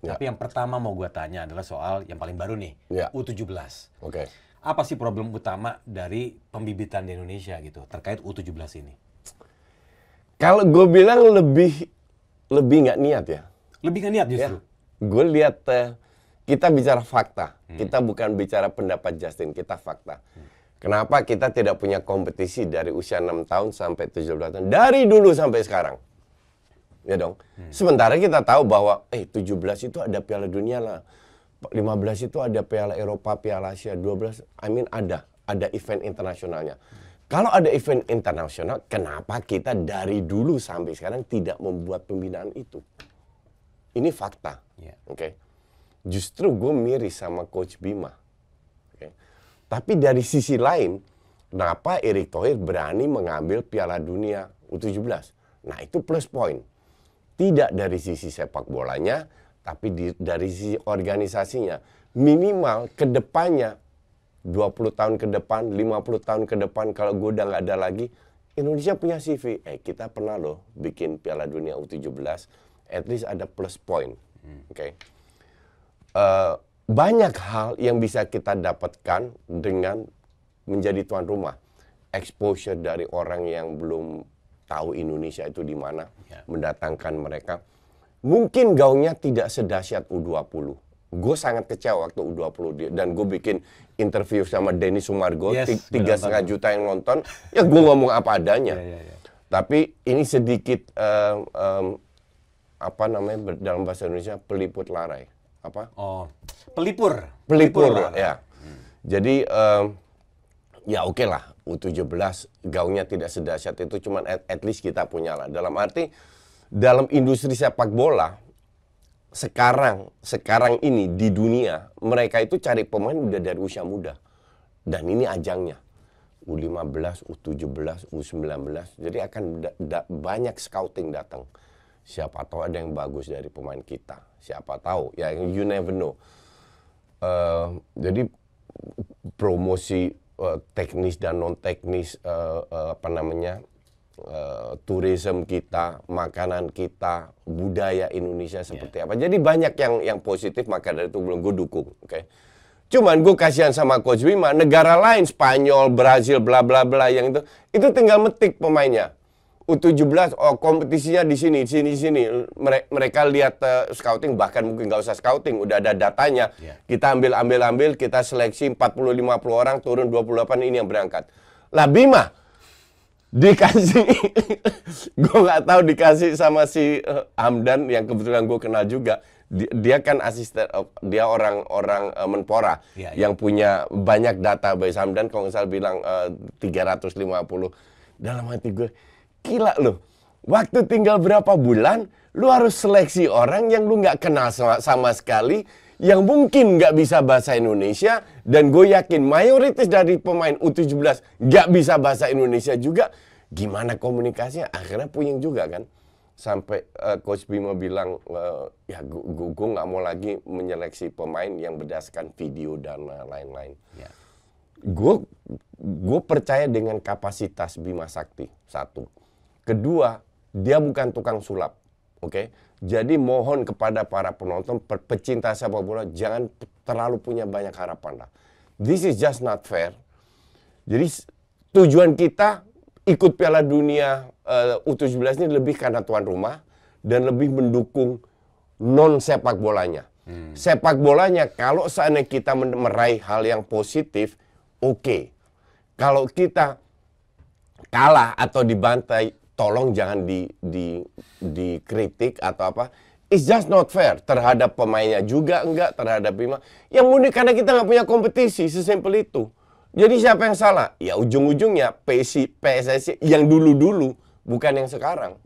Tapi yang pertama mau gue tanya adalah soal yang paling baru nih, U17. Apa sih problem utama dari pembibitan di Indonesia gitu terkait U17 ini? Kalau gue bilang lebih nggak niat ya. Lebih nggak niat justru? Gue lihat kita bicara fakta. Kita bukan bicara pendapat Justin, kita fakta. Kenapa kita tidak punya kompetisi dari usia 6 tahun sampai 17 tahun? Dari dulu sampai sekarang. Ya dong. Sementara kita tahu bahwa 17 itu ada Piala Dunia lah. 15 itu ada Piala Eropa, Piala Asia, 12 ada event internasionalnya. Kalau ada event internasional, kenapa kita dari dulu sampai sekarang tidak membuat pembinaan itu? Ini fakta. Justru gue miris sama Coach Bima. Tapi dari sisi lain, kenapa Erick Thohir berani mengambil Piala Dunia U17? Nah, itu plus point. Tidak dari sisi sepak bolanya, tapi dari sisi organisasinya. Minimal ke depannya, 20 tahun ke depan, 50 tahun ke depan, kalau gue udah nggak ada lagi, Indonesia punya CV. Kita pernah loh bikin Piala Dunia U17, at least ada plus point. Banyak hal yang bisa kita dapatkan dengan menjadi tuan rumah. Exposure dari orang yang belum tahu Indonesia itu di mana, mendatangkan mereka. Mungkin gaungnya tidak sedahsyat U20. Gue sangat kecewa waktu U20 dan gue bikin interview sama Denny Sumargo, 3,5 juta yang nonton. Ya gue ngomong apa adanya. Tapi ini sedikit apa namanya dalam bahasa Indonesia peliput larai. Apa? Pelipur ya. Jadi ya oke lah. U17 gaungnya tidak sedahsyat itu, cuman at least kita punya lah. Dalam arti, dalam industri sepak bola, sekarang ini di dunia, mereka itu cari pemain udah dari usia muda. Dan ini ajangnya. U15, U17, U19. Jadi akan banyak scouting datang. Siapa tahu ada yang bagus dari pemain kita. Siapa tahu, ya you never know. Jadi promosi teknis dan non teknis tourism kita, makanan kita, budaya Indonesia seperti apa. Jadi banyak yang positif, maka dari itu belum gue dukung. Cuman gue kasihan sama Coach Bima, negara lain Spanyol, Brazil, bla bla bla yang itu tinggal metik pemainnya. U17 kompetisinya di sini. Mereka lihat scouting, bahkan mungkin nggak usah scouting, udah ada datanya. Kita ambil, kita seleksi 40-50 orang, turun 28, ini yang berangkat. Lah Bima dikasih, gue nggak tahu dikasih sama si Hamdan yang kebetulan gue kenal juga. Dia kan asisten, dia orang Menpora yang punya banyak database. Hamdan kalau nggak salah bilang 350. Dalam hati gue, gila loh, waktu tinggal berapa bulan, lu harus seleksi orang yang lu nggak kenal sama sekali, yang mungkin nggak bisa bahasa Indonesia, dan gue yakin mayoritas dari pemain U17 nggak bisa bahasa Indonesia juga. Gimana komunikasinya? Akhirnya puyeng juga kan. Sampai Coach Bima bilang, ya gue nggak mau lagi menyeleksi pemain yang berdasarkan video dan lain-lain. Gue percaya dengan kapasitas Bima Sakti, satu. Kedua, dia bukan tukang sulap, Jadi mohon kepada para penonton, pecinta sepak bola, jangan terlalu punya banyak harapan lah. This is just not fair. Jadi tujuan kita ikut Piala Dunia U17 ini lebih karena tuan rumah dan lebih mendukung non sepak bolanya. Sepak bolanya kalau seandainya kita meraih hal yang positif, oke. Kalau kita kalah atau dibantai, tolong jangan dikritik atau apa. It's just not fair terhadap pemainnya juga enggak, terhadap Bima. Yang unik karena kita nggak punya kompetisi, sesimpel itu. Jadi siapa yang salah? Ya ujung-ujungnya PSSI yang dulu-dulu, bukan yang sekarang.